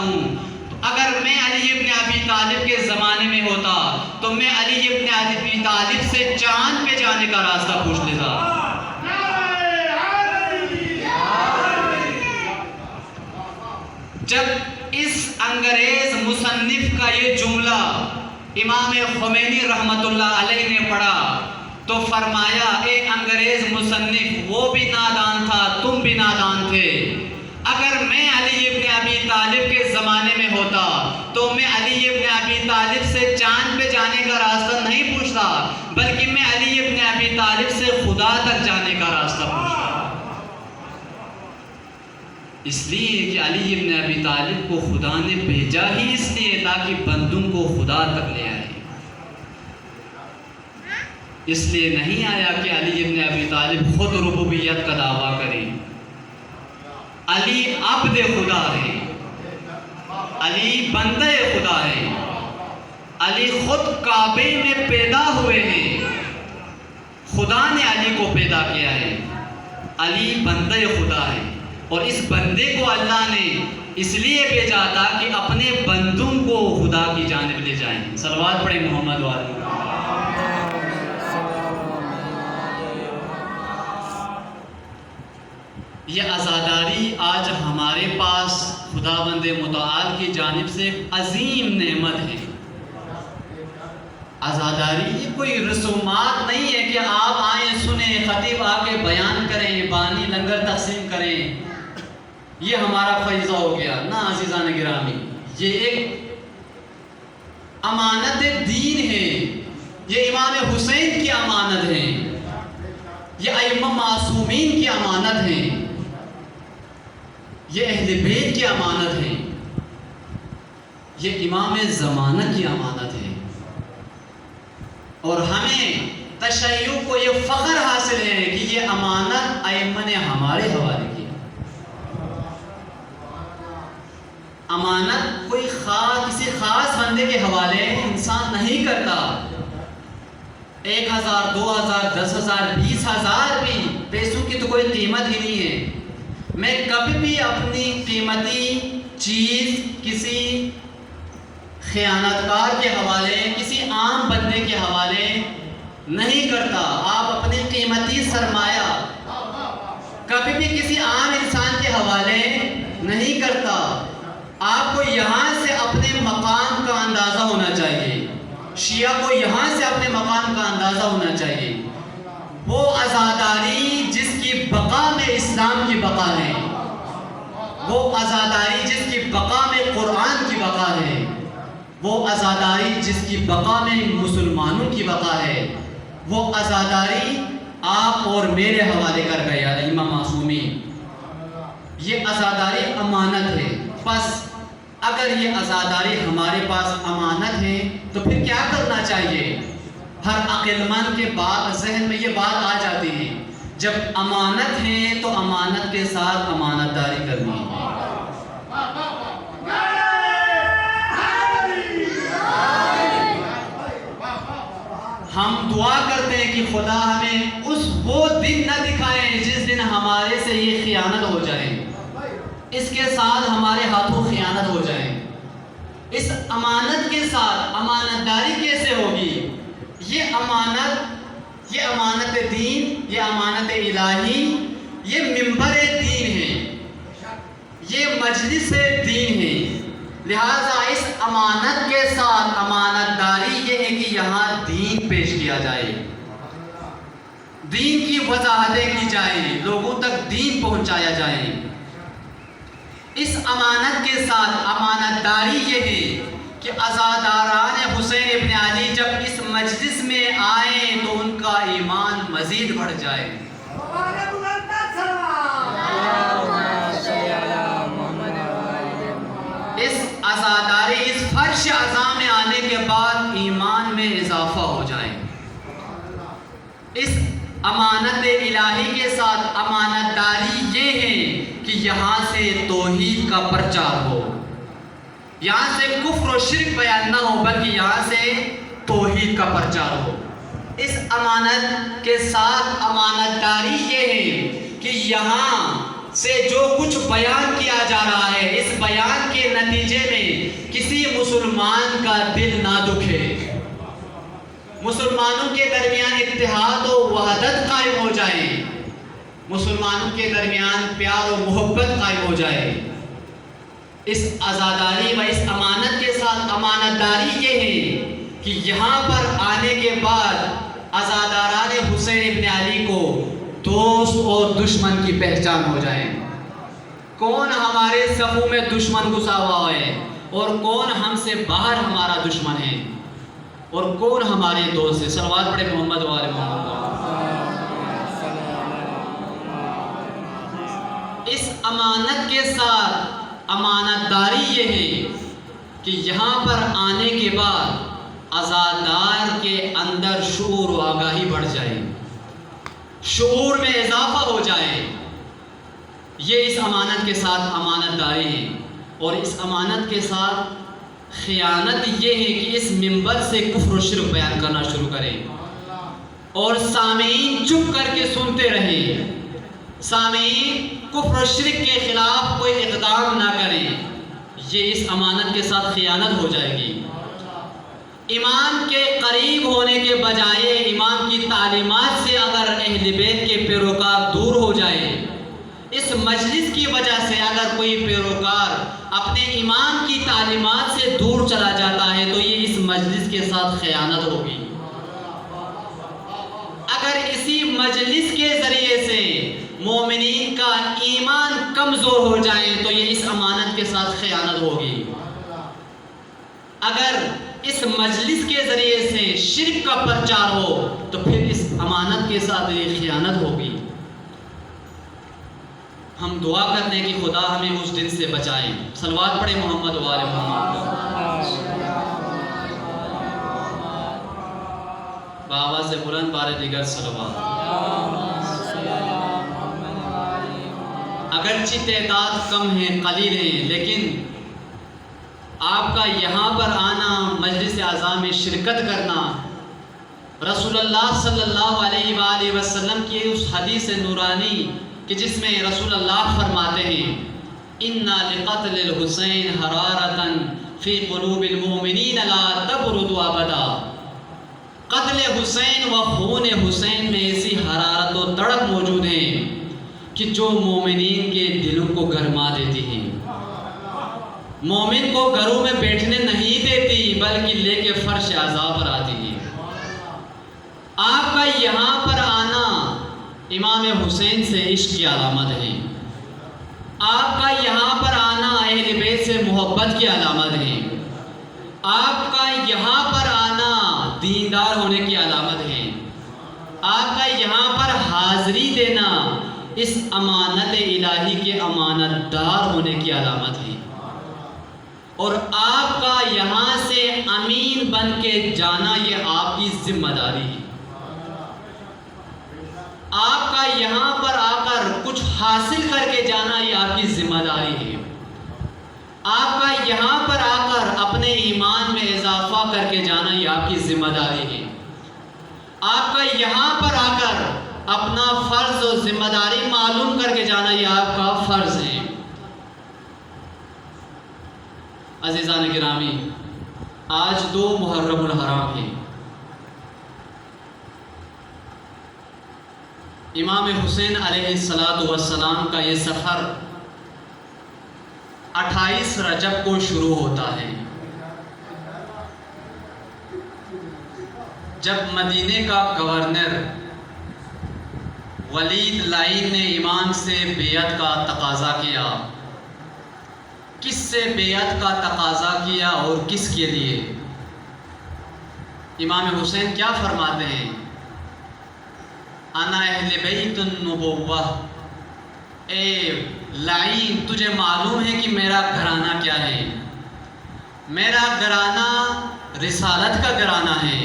ہوں. اگر میں علی ابن ابی طالب کے زمانے میں ہوتا تو میں علی ابن ابی طالب سے چاند پہ جانے کا راستہ پوچھ لیتا. جب اس انگریز مصنف کا یہ جملہ امام خمینی رحمت اللہ علیہ نے پڑھا تو فرمایا اے انگریز مصنف، وہ بھی نادان تھا، تم بھی نادان تھے. اگر میں علی ابن ابی طالب کے زمانے میں ہوتا تو میں علی ابن ابی طالب سے چاند پہ جانے کا راستہ نہیں پوچھتا، بلکہ میں علی ابن ابی طالب سے خدا تک جانے کا راستہ پوچھتا. اس لیے کہ علی ابن ابی طالب کو خدا نے بھیجا ہی اس لیے تاکہ بندوں کو خدا تک لے آئے. اس لیے نہیں آیا کہ علی ابن ابی طالب خود ربوبیت کا دعویٰ کرے. علی عبد خدا ہے، علی بندہ خدا ہے. علی خود کعبے میں پیدا ہوئے ہیں، خدا نے علی کو پیدا کیا ہے. علی بندہ خدا ہے اور اس بندے کو اللہ نے اس لیے بھیجا تھا کہ اپنے بندوں کو خدا کی جانب لے جائیں. صلوات پڑھیں محمد والے. یہ عزاداری آج ہمارے پاس خداوند متعال کی جانب سے ایک عظیم نعمت ہے. عزاداری یہ کوئی رسومات نہیں ہے کہ آپ آئیں سنیں، خطیب آ کے بیان کریں، بانی لنگر تقسیم کریں، یہ ہمارا فریضہ ہو گیا. نہ عزیزان گرامی، یہ ایک امانت دین ہے. یہ امام حسین کی امانت ہے، یہ ائمہ معصومین کی امانت ہے، یہ اہل بیت کی امانت ہے، یہ امام زمانہ کی امانت ہے. اور ہمیں تشیع کو یہ فخر حاصل ہے کہ یہ امانت ائمہ نے ہمارے حوالے کی. امانت کوئی کسی خاص بندے کے حوالے انسان نہیں کرتا. 1000 2000 10,000 20,000 بھی پیسوں کی تو کوئی قیمت ہی نہیں ہے. میں کبھی بھی اپنی قیمتی چیز کسی خیانت کار کے حوالے، کسی عام بندے کے حوالے نہیں کرتا. آپ اپنی قیمتی سرمایہ کبھی بھی کسی عام انسان کے حوالے نہیں کرتا. آپ کو یہاں سے اپنے مقام کا اندازہ ہونا چاہیے، شیعہ کو یہاں سے اپنے مقام کا اندازہ ہونا چاہیے. وہ عزاداری جس کی بقا میں اسلام کی بقا ہے، وہ عزاداری جس کی بقا میں قرآن کی بقا ہے، وہ عزاداری جس کی بقا میں مسلمانوں کی بقا ہے، وہ عزاداری آپ اور میرے حوالے کر گیا امام معصومین. یہ عزاداری امانت ہے. بس اگر یہ عزاداری ہمارے پاس امانت ہے تو پھر کیا کرنا چاہیے؟ ہر عقل مند کے ذہن میں یہ بات آ جاتی ہے، جب امانت ہے تو امانت کے ساتھ امانت داری کرنی ہے. ہم دعا کرتے ہیں کہ خدا ہمیں وہ دن نہ دکھائے جس دن ہمارے سے یہ خیانت ہو جائے، اس کے ساتھ ہمارے ہاتھوں خیانت ہو جائے. اس امانت کے ساتھ امانت داری کیسے ہوگی؟ یہ امانت دین، یہ امانت الہی، یہ ممبر دین ہے، یہ مجلس دین ہے. لہٰذا اس امانت کے ساتھ امانت داری یہ ہے کہ یہاں دین پیش کیا جائے، دین کی وضاحتیں کی جائیں، لوگوں تک دین پہنچایا جائے. اس امانت کے ساتھ امانت داری یہ ہے کہ عزاداران حسین ابن علی جب اس مجلس میں آئیں تو ان کا ایمان مزید بڑھ جائے. اس عزاداری، اس فرش عزا میں آنے کے بعد ایمان میں اضافہ ہو جائے. اس امانت الہی کے ساتھ امانت داری یہ ہے کہ یہاں سے توحید کا پرچار ہو، یہاں سے کفر و شرک بیان نہ ہو، بلکہ یہاں سے توحید کا پرچار ہو. اس امانت کے ساتھ امانت داری یہ ہے کہ یہاں سے جو کچھ بیان کیا جا رہا ہے، اس بیان کے نتیجے میں کسی مسلمان کا دل نہ دکھے، مسلمانوں کے درمیان اتحاد و وحدت قائم ہو جائے، مسلمانوں کے درمیان پیار و محبت قائم ہو جائے۔ اس عزاداری و اس امانت کے ساتھ امانت داری یہ ہے کہ یہاں پر آنے کے بعد عزاداران حسین ابن علی کو دوست اور دشمن کی پہچان ہو جائے، کون ہمارے صفوں میں دشمن گھسا ہوا ہے اور کون ہم سے باہر ہمارا دشمن ہے اور کون ہمارے دوست ہے۔ صلوات پڑھے محمد و آل محمد۔ اس امانت کے ساتھ امانت داری یہ ہے کہ یہاں پر آنے کے بعد عزادار کے اندر شعور و آگاہی بڑھ جائے، شعور میں اضافہ ہو جائے۔ یہ اس امانت کے ساتھ امانت داری ہے۔ اور اس امانت کے ساتھ خیانت یہ ہے کہ اس منبر سے کفر و شرک بیان کرنا شروع کریں اور سامعین چپ کر کے سنتے رہیں، سامعین کفر و شرک کے خلاف کوئی اقدام نہ کریں۔ یہ اس امانت کے ساتھ خیانت ہو جائے گی۔ امام کے قریب ہونے کے بجائے امام کی تعلیمات سے اگر اہل بیت کے پیروکار دور ہو جائے، اس مجلس کی وجہ سے اگر کوئی پیروکار اپنے امام کی تعلیمات سے دور چلا جاتا ہے تو یہ اس مجلس کے ساتھ خیانت ہوگی۔ اگر اسی مجلس کے ذریعے سے مومنین کا ایمان کمزور ہو جائے تو یہ اس امانت کے ساتھ خیانت ہوگی۔ اگر اس مجلس کے ذریعے سے شرک کا پرچار ہو تو پھر اس امانت کے ساتھ یہ خیانت ہوگی۔ ہم دعا کرتے ہیں کہ خدا ہمیں اس دن سے بچائے۔ صلوات پڑھے محمد و آل محمد۔ بآواز بلند بار دیگر صلوات۔ اگرچہ تعداد کم ہے، قلیل ہیں، لیکن آپ کا یہاں پر آنا، مجلس اعزاء میں شرکت کرنا، رسول اللہ صلی اللہ علیہ وآلہ وسلم کی اس حدیث نورانی کہ جس میں رسول اللہ فرماتے ہیں اِنَّا لِقَتْلِ الْحُسَيْنِ حَرَارَةً فِي قُلُوبِ الْمُؤْمِنِينَ لَا تَبْرُدُ أَبَدًا۔ قتل حسین و خون حسین میں ایسی حرارت و تڑپ موجود ہے کہ جو مومنین کے دلوں کو گرما دیتی ہیں، مومن کو گھروں میں بیٹھنے نہیں دیتی بلکہ لے کے فرش عذاب پر آتی ہے۔ آپ کا یہاں پر آنا امام حسین سے عشق کی علامت ہے، آپ کا یہاں پر آنا اہل بیت سے محبت کی علامت ہے، آپ کا یہاں پر آنا دیندار ہونے کی علامت ہے، آپ کا یہاں پر حاضری دینا اس امانت الہی کے امانت دار ہونے کی علامت ہے، اور آپ کا یہاں سے امین بن کے جانا یہ آپ کی ذمہ داری ہے۔ آپ کا یہاں پر آ کر کچھ حاصل کر کے جانا یہ آپ کی ذمہ داری ہے۔ آپ کا یہاں پر آ کر اپنے ایمان میں اضافہ کر کے جانا یہ آپ کی ذمہ داری ہے۔ آپ کا یہاں پر آ کر اپنا فرض و ذمہ داری معلوم کر کے جانا یہ آپ کا فرض ہے۔ عزیزان گرامی، آج 2 محرم الحرام ہے۔ امام حسین علیہ السلام کا یہ سفر 28 رجب کو شروع ہوتا ہے، جب مدینے کا گورنر ولید لائن نے امام سے بیعت کا تقاضا کیا۔ کس سے بیعت کا تقاضا کیا اور کس کے لیے؟ امام حسین کیا فرماتے ہیں؟ انا اہل بیت النبوہ، اے لائن تجھے معلوم ہے کہ میرا گھرانہ کیا ہے؟ میرا گھرانہ رسالت کا گھرانہ ہے،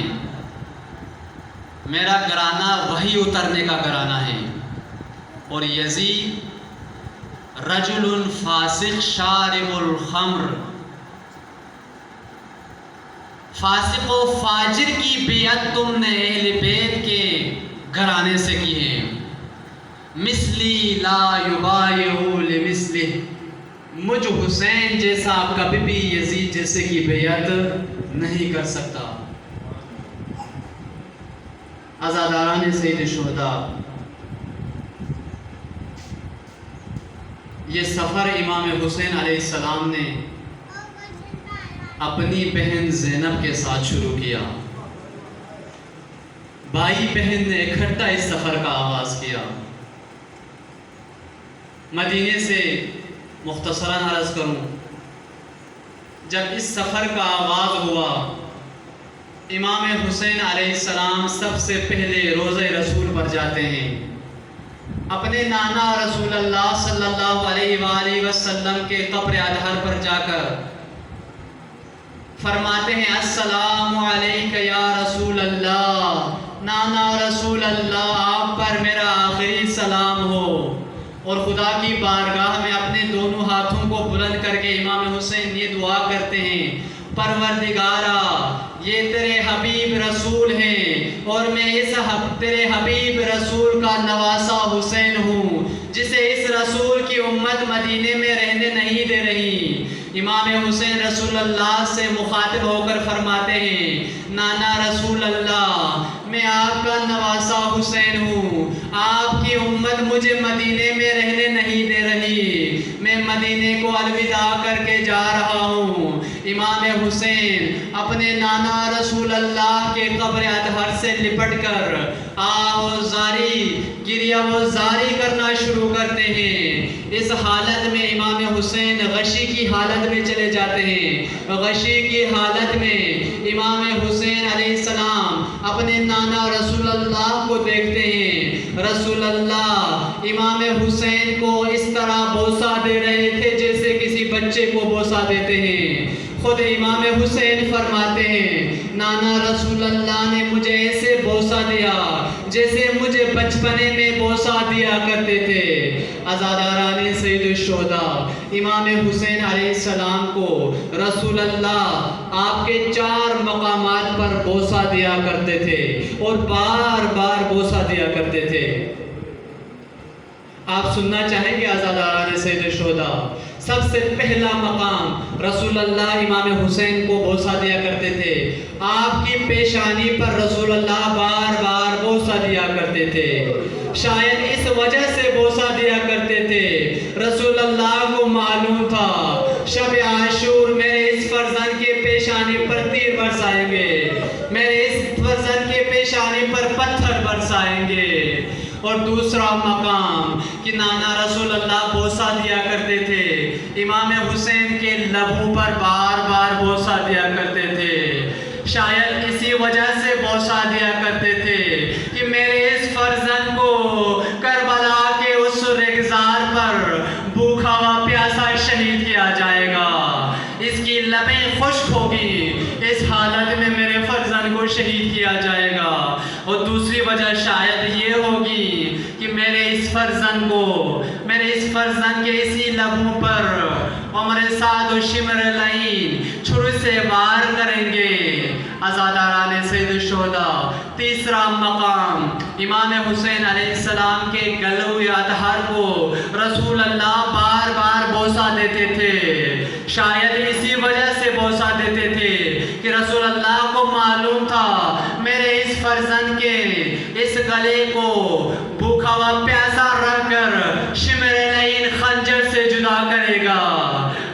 میرا گھرانہ وحی اترنے کا گھرانہ ہے، اور یزید رجل فاسق شارب الخمر، فاسق و فاجر کی بیعت تم نے اہل بیت کے گھرانے سے کی ہے۔ مثلی لا یبایع لمثلہ، مجھ حسین جیسا کبھی بھی یزید جیسے کی بیعت نہیں کر سکتا۔ عزاداران سید الشہداء، یہ سفر امام حسین علیہ السلام نے اپنی بہن زینب کے ساتھ شروع کیا۔ بھائی بہن نے اکٹھا اس سفر کا آغاز کیا۔ مدینے سے مختصراً عرض کروں، جب اس سفر کا آغاز ہوا، امام حسین علیہ السلام سب سے پہلے روضہ رسول پر جاتے ہیں، اپنے نانا رسول اللہ صلی اللہ علیہ وآلہ وسلم کے قبر اطہر پر جا کر فرماتے ہیں السلام علیک یا رسول اللہ، نانا رسول اللہ آپ پر میرا آخری سلام ہو۔ اور خدا کی بارگاہ میں اپنے دونوں ہاتھوں کو بلند کر کے امام حسین یہ دعا کرتے ہیں، پروردگارا یہ تیرے حبیب رسول ہیں اور میں اس تیرے حبیب رسول کا نواسا حسین ہوں، جسے اس رسول کی امت مدینے میں رہنے نہیں دے رہی۔ امام حسین رسول اللہ سے مخاطب ہو کر فرماتے ہیں نانا رسول اللہ، میں آپ کا نواسا حسین ہوں، آپ کی امت مجھے مدینے میں رہنے نہیں دے رہی، میں مدینے کو الوداع کر کے جا رہا ہوں۔ امام حسین اپنے نانا رسول اللہ کے قبر اطہر سے لپٹ کر گریہ و زاری کرنا شروع کرتے ہیں۔ اس حالت میں امام حسین غشی کی حالت میں چلے جاتے ہیں۔ غشی کی حالت میں امام حسین علیہ السلام اپنے نانا رسول اللہ کو دیکھتے ہیں۔ رسول اللہ امام حسین کو اس طرح بوسہ دے رہے تھے جیسے کسی بچے کو بوسہ دیتے ہیں۔ خود امام حسین فرماتے ہیں نانا رسول اللہ نے مجھے ایسے بوسہ دیا جیسے مجھے بچپنے میں بوسہ دیا کرتے تھے۔ عزاداران سید الشہداء، امام حسین علیہ السلام کو رسول اللہ آپ کے 4 مقامات پر بوسہ دیا کرتے تھے اور بار بار بوسہ دیا کرتے تھے۔ آپ سننا چاہیں گے عزاداران سید الشہداء، سب سے پہلا مقام رسول اللہ امام حسین کو بوسہ دیا کرتے تھے، آپ کی پیشانی پر رسول اللہ بار بار بوسہ دیا کرتے تھے۔ شاید اس وجہ سے بوسہ دیا کرتے تھے، رسول اللہ کو معلوم تھا شب عاشور میرے اس فرزند کے پیشانی پر تیر برسائیں گے، میرے اس فرزند کے پیشانی پر پتھر برسائیں گے۔ اور دوسرا مقام کہ نانا رسول اللہ بوسہ دیا کرتے تھے، امام حسین کے لبوں پر بار بار بوسہ دیا کرتے تھے۔ شاید اسی وجہ سے بوسہ دیا کرتے تھے کہ میرے اس فرزند کو کربلا کے اس ریگزار پر بھوکا و پیاسا شہید کیا جائے گا، اس کی لبیں خشک ہوگی، اس حالت میں میرے فرزند کو شہید کیا جائے گا۔ اور دوسری وجہ شاید یہ ہوگی کہ میرے اس فرزند کے اسی لبوں پر عمر سعد و شمر لعین چھری سے وار کریں گے۔ عزاداران سید الشہداء، تیسرا مقام امام حسین علیہ السلام کے گلوئے اطہر کو رسول اللہ بار بار بوسہ دیتے تھے۔ شاید اسی وجہ سے بوسہ دیتے تھے کہ رسول اللہ کو معلوم تھا میرے اس فرزند کے اس گلے کو بھوکا و پیاسا رکھ کر شمر لعین خنجر سے جدا کرے گا۔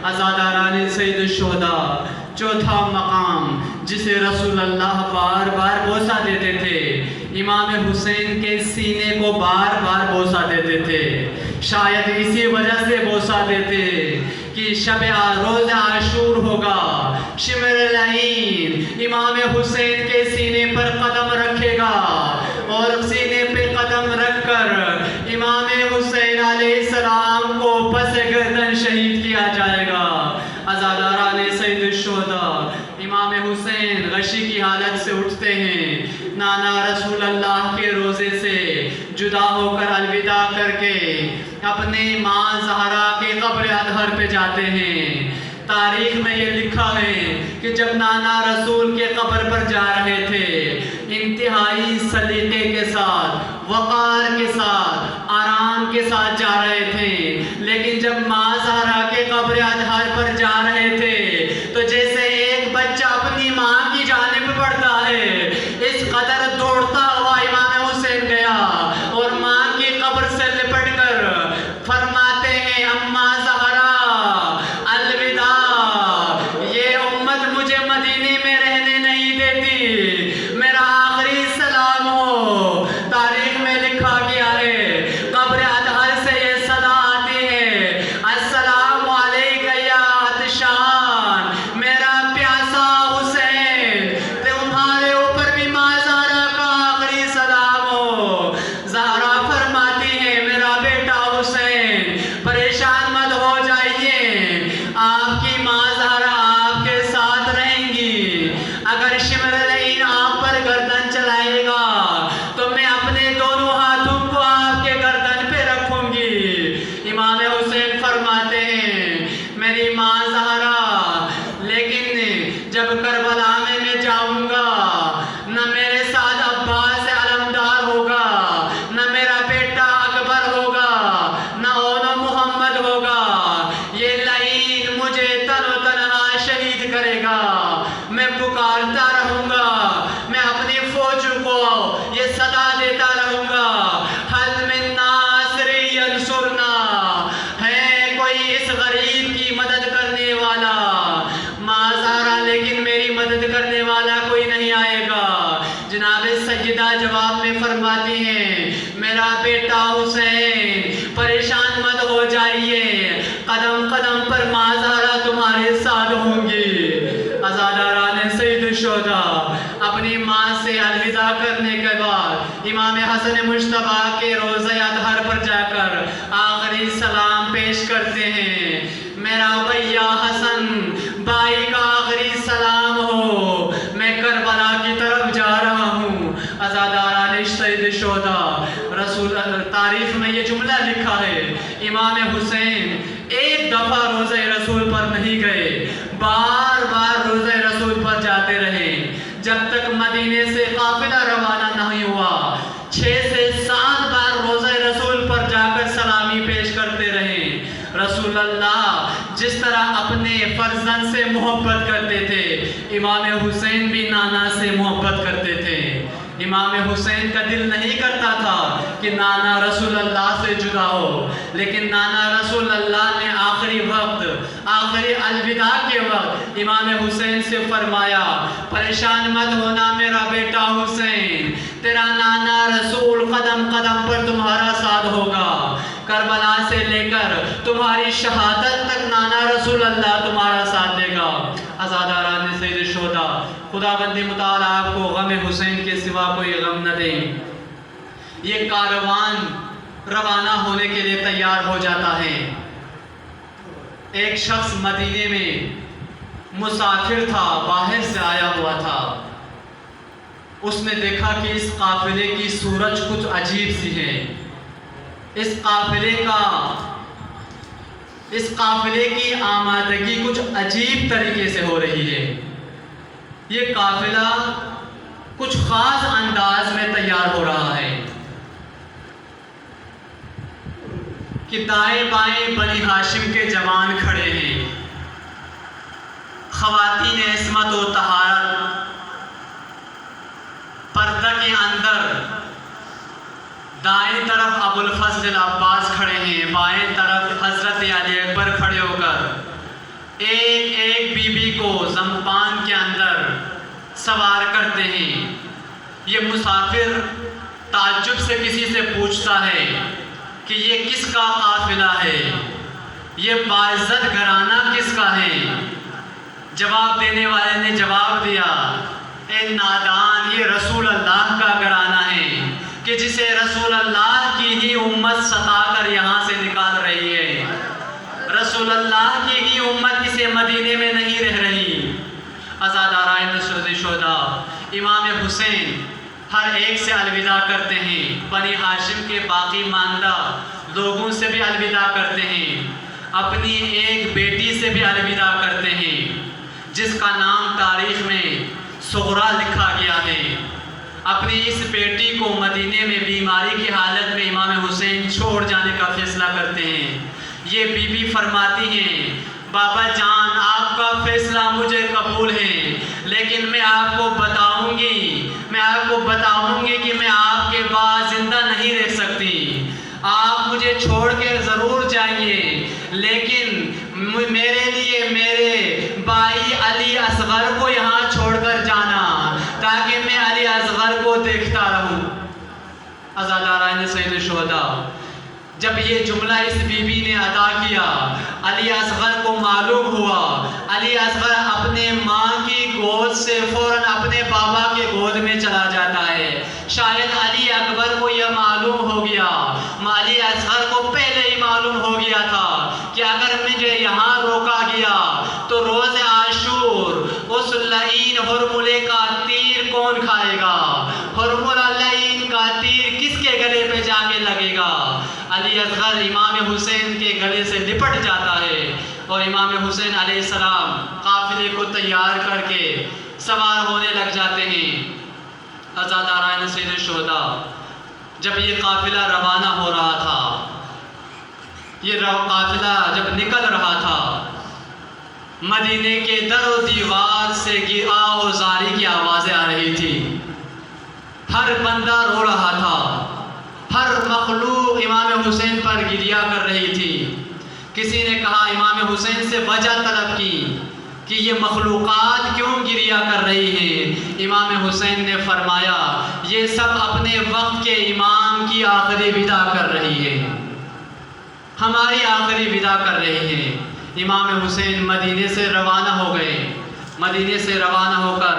عزاداران سید الشہداء، چوتھا مقام جسے رسول اللہ بار بار بوسہ دیتے تھے، امام حسین کے سینے کو بار بار بوسہ دیتے تھے۔ شاید اسی وجہ سے بوسہ دیتے کہ شب روز عاشور ہوگا، شمر لعین امام حسین کے سینے پر قدم رکھے گا اور سینے پہ قدم رکھ کر امام حسین علیہ السلام کو پس گردن شہید کیا جائے گا۔ عزاداران سید الشہداء، امام حسین غشی کی حالت سے اٹھتے ہیں، نانا رسول اللہ کے روزے سے جدا ہو کر الوداع کر کے اپنے ماں زہرا کے قبر اطہر پہ جاتے ہیں۔ تاریخ میں یہ لکھا ہے کہ جب نانا رسول کے قبر پر جا رہے تھے، انتہائی سلیقے کے ساتھ، وقار کے ساتھ، آرام امام کے ساتھ جا رہے تھے، لیکن جب ماں زہرا کے قبر اطہر پر جا رہے تھے تو جیسے ایک بچہ اپنی ماں کی جانب بڑھتا ہے، اس قدر دوڑتا ہوا امام حسین گیا اور ماں کی قبر سے لپٹ کر فرماتے ہیں اماں زہرا الوداع، یہ امت مجھے مدینے میں رہنے نہیں دیتی، میرا آخری سلام ہو۔ تاریخ میں لکھا گیا ہے قبر اطہر سے یہ صدا آتی ہے السلام علیکہ یا عطشان، میرا پیاسا حسین، تمہارے اوپر بھی ماں زہرا کا آخری سلام ہو۔ زہرا فرماتی ہے میرا بیٹا حسین پریشان مت ہو جائیے، آپ کی ماں زہرا آپ کے ساتھ رہیں گی، اگر شمرلین آپ پر گردن چلائے گا تو میں اپنے دونوں ہاتھوں کو آپ کے گردن پہ رکھوں گی۔ امام حسین فرماتے ہیں میری ماں زہرا، لیکن جب کربلا میں جاؤں گا نہ میرے ساتھ عباس علمدار ہوگا، نہ میرا بیٹا اکبر ہوگا، نہ اولو محمد ہوگا، یہ لعین مجھے تن و تنہا شہید کرے گا، میں پکارتا رہوں گا، میں اپنی فوج کو یہ صدا دیتا رہوں گا حل من ناصر ینصرنا، ہے کوئی اس غریب کی مدد کرنے والا؟ ماں زہرا لیکن میری مدد کرنے والا کوئی نہیں آئے گا۔ جناب سیدہ جواب میں فرماتی ہیں میرا بیٹا حسین پریشان مت ہو جائیے، قدم قدم پر ماں زہرا تمہارے ساتھ ہوں گی۔ عزاداران سید الشہداء اپنی ماں سے الوداع کرنے کے بعد امام حسن مجتبیٰ کے روضہ اطہر پر جا کر آخری سلام پیش کرتے ہیں، میرا بھیا حسن بھائی کا آخری سلام ہو، میں کربلا کی طرف جا رہا ہوں۔ عزاداران سید الشہداء رسول تاریخ میں یہ جملہ لکھا ہے امام حسین ایک دفعہ روضہ رسول پر نہیں گئے، بار بار روضہ رسول پر جاتے رہے، جب تک مدینے سے قافلہ روانہ نہیں ہوا 6 سے 7 بار روضہ رسول پر جا کر سلامی پیش کرتے رہے۔ رسول اللہ جس طرح اپنے فرزند سے محبت کرتے تھے، امام حسین بھی نانا سے محبت کرتے تھے۔ امام حسین کا دل نہیں کرتا تھا کہ نانا رسول اللہ سے جدا ہو، لیکن نانا رسول اللہ نے آخری وقت، آخری الوداع کے وقت امام حسین سے فرمایا پریشان مت ہونا میرا بیٹا حسین، تیرا نانا رسول قدم قدم پر تمہارا ساتھ ہوگا، کربلا سے لے کر تمہاری شہادت تک نانا رسول اللہ تمہارا ساتھ دے گا۔ عزاداران سید الشہداء خدا بندی متعال آپ کو غم حسین کے سوا کوئی غم نہ دے۔ یہ کاروان روانہ ہونے کے لیے تیار ہو جاتا ہے۔ ایک شخص مدینے میں مسافر تھا، باہر سے آیا ہوا تھا، اس نے دیکھا کہ اس قافلے کی صورت کچھ عجیب سی ہے، اس قافلے کی آمادگی کچھ عجیب طریقے سے ہو رہی ہے، یہ قافلہ کچھ خاص انداز میں تیار ہو رہا ہے کہ دائیں بائیں بنی ہاشم کے جوان کھڑے ہیں، خواتین عصمت و طہارت پردہ کے اندر، دائیں طرف ابو الفضل العباس کھڑے ہیں، بائیں طرف حضرت علی اکبر کھڑے ہو کر ایک ایک بی بی کو زمپان کے اندر سوار کرتے ہیں۔ یہ مسافر تعجب سے کسی سے پوچھتا ہے کہ یہ کس کا قافلہ ہے، یہ باعزت گھرانہ کس کا ہے؟ جواب دینے والے نے جواب دیا اے نادان، یہ رسول اللہ کا گھرانہ ہے کہ جسے رسول اللہ کی ہی امت ستا کر یہاں سے نکال رہی ہے، رسول اللہ کی ہی امت اسے مدینے میں نہیں رہ رہی۔ عزادارائن شہداء امام حسین ہر ایک سے الوداع کرتے ہیں، بنی ہاشم کے باقی ماندہ لوگوں سے بھی الوداع کرتے ہیں، اپنی ایک بیٹی سے بھی الوداع کرتے ہیں جس کا نام تاریخ میں صغرا لکھا گیا ہے۔ اپنی اس بیٹی کو مدینے میں بیماری کی حالت میں امام حسین چھوڑ جانے کا فیصلہ کرتے ہیں۔ یہ بی بی فرماتی ہیں بابا جان آپ کا فیصلہ مجھے قبول ہے، لیکن میں آپ کو بتاؤں گی کہ میں آپ کے بعد زندہ نہیں رہ سکتی۔ آپ مجھے چھوڑ کے ضرور جائیے، لیکن میرے لیے میرے بھائی علی اصغر کو یہاں چھوڑ کر جانا تاکہ میں علی اصغر کو دیکھتا رہوں۔ عزاداران سید الشہداء، جب یہ جملہ اس بی بی نے ادا کیا، علی اصغر کو معلوم ہوا، علی اصغر اپنے ماں کی گود سے فوراً اپنے بابا کے گود میں چلا جاتا ہے۔ شاید علی اکبر کو یہ معلوم ہو گیا، علی اصغر کو پہلے ہی معلوم ہو گیا تھا کہ اگر مجھے یہاں روکا گیا تو روز عاشور اس لعین حرملے کا تیر کون کھائے گا؟ حرملہ لعین کا تیر کس کے گلے پہ جا کے لگے گا؟ علی اصغر امام حسین کے گلے سے لپٹ جاتا ہے اور امام حسین علیہ السلام قافلے کو تیار کر کے سوار ہونے لگ جاتے ہیں۔ عزاداران سید الشہداء، جب یہ قافلہ روانہ ہو رہا تھا، یہ قافلہ جب نکل رہا تھا، مدینے کے در و دیوار سے آہ و زاری کی آوازیں آ رہی تھی۔ ہر بندہ رو رہا تھا، ہر مخلوق امام حسین پر گریہ کر رہی تھی۔ کسی نے کہا امام حسین سے وجہ طلب کی کہ یہ مخلوقات کیوں گریہ کر رہی ہیں؟ امام حسین نے فرمایا یہ سب اپنے وقت کے امام کی آخری ودا کر رہی ہے، ہماری آخری ودا کر رہی ہے۔ امام حسین مدینے سے روانہ ہو گئے۔ مدینے سے روانہ ہو کر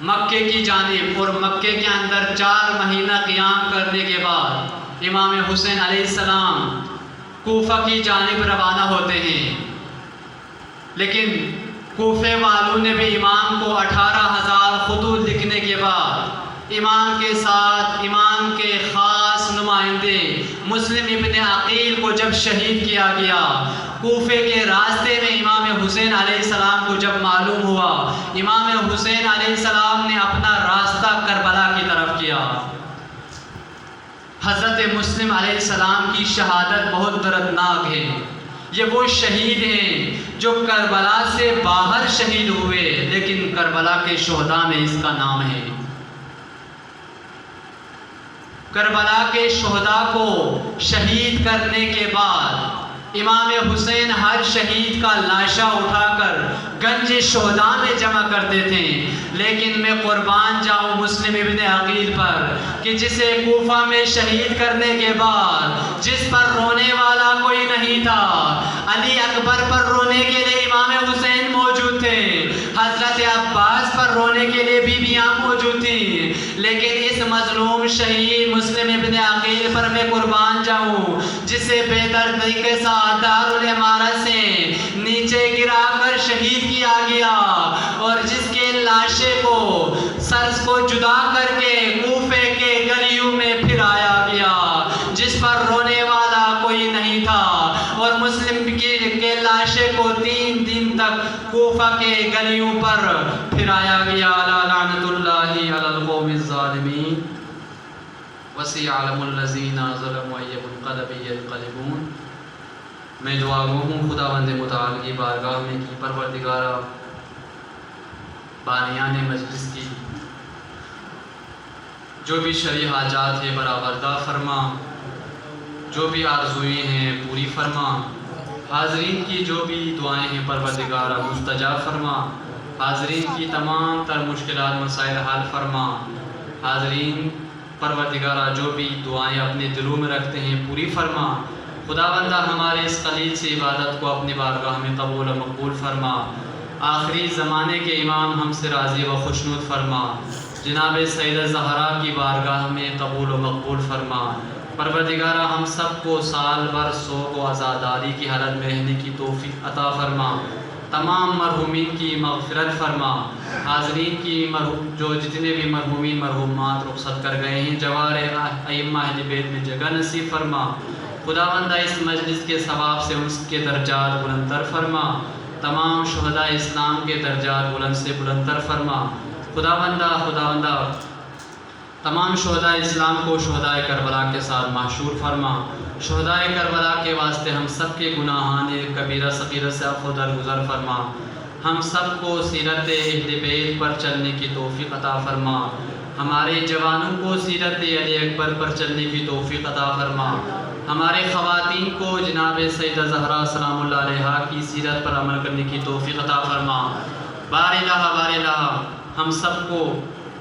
مکے کی جانب، اور مکے کے اندر 4 مہینہ قیام کرنے کے بعد امام حسین علیہ السلام کوفہ کی جانب روانہ ہوتے ہیں۔ لیکن کوفے والوں نے بھی امام کو 18,000 خطوط لکھنے کے بعد امام کے ساتھ امام کے خاص نمائندے مسلم ابن عقیل کو جب شہید کیا گیا، کوفے کے راستے میں امام حسین علیہ السلام کو جب معلوم ہوا، امام حسین علیہ السلام نے اپنا راستہ کربلا کی طرف کیا۔ حضرت مسلم علیہ السلام کی شہادت بہت دردناک ہے۔ یہ وہ شہید ہیں جو کربلا سے باہر شہید ہوئے، لیکن کربلا کے شہداء میں اس کا نام ہے۔ کربلا کے شہداء کو شہید کرنے کے بعد امام حسین ہر شہید کا لاشا اٹھا کر گنج شہداء میں جمع کرتے تھے، لیکن میں قربان جاؤں مسلم ابن عقیل پر کہ جسے کوفہ میں شہید کرنے کے بعد جس پر رونے والا کوئی نہیں تھا، علی اکبر پر رونے کے لیے امام حسین موجود تھے، حضرت عباس پر رونے کے لیے بیویاں موجود تھیں، لیکن اس مظلوم شہید مسلم ابن عقیل پر میں قربان جاؤں جسے بے دردی کے ساتھ دارالامارت سے نیچے گرا کر شہید کیا گیا، اور جس کے لاشے کو سر کو جدا کر کے کوفے کے گلیوں میں پھرایا گیا، جس پر رونے والا کوئی نہیں تھا، اور مسلم کے لاشے کو 3 دن تک کوفہ کے گلیوں پر پھرایا گیا۔ لعنت اللہ علی القوم الظالمین وسيعلم الذين ظلموا أي منقلب ينقلبون۔ میں دعا گو ہوں خداوند متعال کی بارگاہ میں کہ پروردگارا بانیان مجلس کی جو بھی شرعی حاجات ہے برآوردہ فرما، جو بھی آرزوئیں ہیں پوری فرما، حاضرین کی جو بھی دعائیں ہیں پروردگارا مستجاب فرما، حاضرین کی تمام تر مشکلات مسائل حل فرما، حاضرین پروردگارا جو بھی دعائیں اپنے دلوں میں رکھتے ہیں پوری فرما۔ خداوندہ ہمارے اس قلیل سے عبادت کو اپنے بارگاہ میں قبول و مقبول فرما۔ آخری زمانے کے امام ہم سے راضی و خوشنود فرما، جناب سیدہ زہرا کی بارگاہ میں قبول و مقبول فرما۔ پروردگارہ ہم سب کو سال بھر سوگ و عزاداری کی حالت میں رہنے کی توفیق عطا فرما، تمام مرحومین کی مغفرت فرما، حاضرین کی جو جتنے بھی مرحومین مرحومات رخصت کر گئے ہیں جوار ائمہ اہل بیت میں جگہ نصیب فرما۔ خداوندہ اس مجلس کے ثواب سے اس کے درجات بلندتر فرما، تمام شہداء اسلام کے درجات بلند سے بلندتر فرما۔ خداوندہ تمام شہداء اسلام کو شہداء کربلا کے ساتھ محشور فرما۔ شہداء کربلا کے واسطے ہم سب کے گناہان کبیرہ صغیرہ سے عفو درگزر فرما۔ ہم سب کو سیرت اہل بیت پر چلنے کی توفیق عطا فرما۔ ہمارے جوانوں کو سیرت علی اکبر پر چلنے کی توفیق عطا فرما۔ ہمارے خواتین کو جناب سیدہ زہرا سلام اللہ علیہا کی سیرت پر عمل کرنے کی توفیق عطا فرما۔ بار الہ ہم سب کو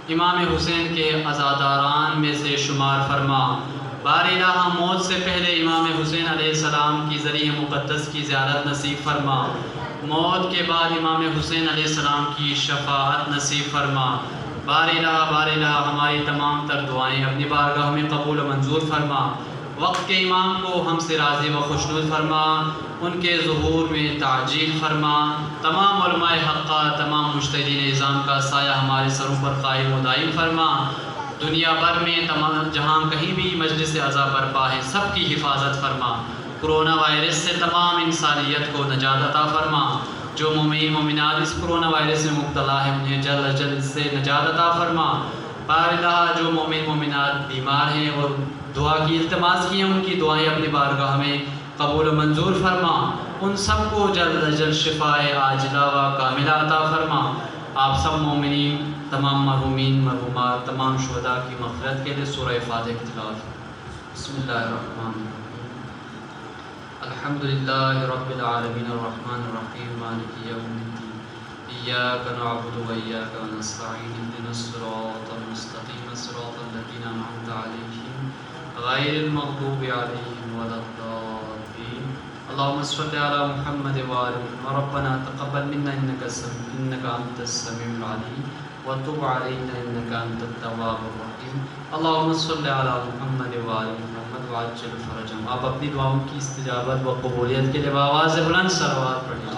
امام حسین کے عزاداران میں سے شمار فرما۔ بار الہ موت سے پہلے امام حسین علیہ السلام کی ذریعہ مقدس کی زیارت نصیب فرما۔ موت کے بعد امام حسین علیہ السلام کی شفاعت نصیب فرما۔ بار الہ ہماری تمام تر دعائیں اپنی بارگاہ میں قبول و منظور فرما۔ وقت کے امام کو ہم سے راضی و خوشنود فرما، ان کے ظہور میں تعجیل فرما۔ تمام علماء حقہ، تمام مجتہدین نظام کا سایہ ہمارے سروں پر قائم و دائم فرما۔ دنیا بھر میں تمام جہاں کہیں بھی مجلس عزا برپا ہے سب کی حفاظت فرما۔ کرونا وائرس سے تمام انسانیت کو نجات عطا فرما۔ جو مومنین مومنات اس کرونا وائرس میں مبتلا ہیں انہیں جلد از جلد سے نجات عطا فرما۔ بار الہ جو مومن مومنات بیمار ہیں اور دعا کی التماس کی ہیں ان کی دعائیں اپنی بارگاہ میں قبول و منظور فرما۔ ان سب کو جلد از جلد شفاء عاجلہ و کاملہ عطا فرما۔ آپ سب مومنین، تمام مرحومین مرحومات، تمام شہداء کی مغفرت کے لیے سورہ فاتحہ کی تلاوت۔ بسم اللہ الرحمن الرحیم۔ الحمدللہ رب العالمین الرحمن الرحیم مالک یوم الدین ایاک نعبد و ایاک نستعین اهدنا الصراط المستقیم صراط الذین انعمت علیہم غیر المغضوب علیہم ولا الضالین۔ اللهم صل علی محمد وآل محمد ربنا تقبل منا انك انت السمیع العلیم وتب علینا انك انت التواب الرحیم۔ اللهم صل علی محمد وآل محمد وعجل فرجهم۔ آپ اپنی دعاؤں کی استجابت و قبولیت کے لیے بآواز بلند صلوات پڑھیں۔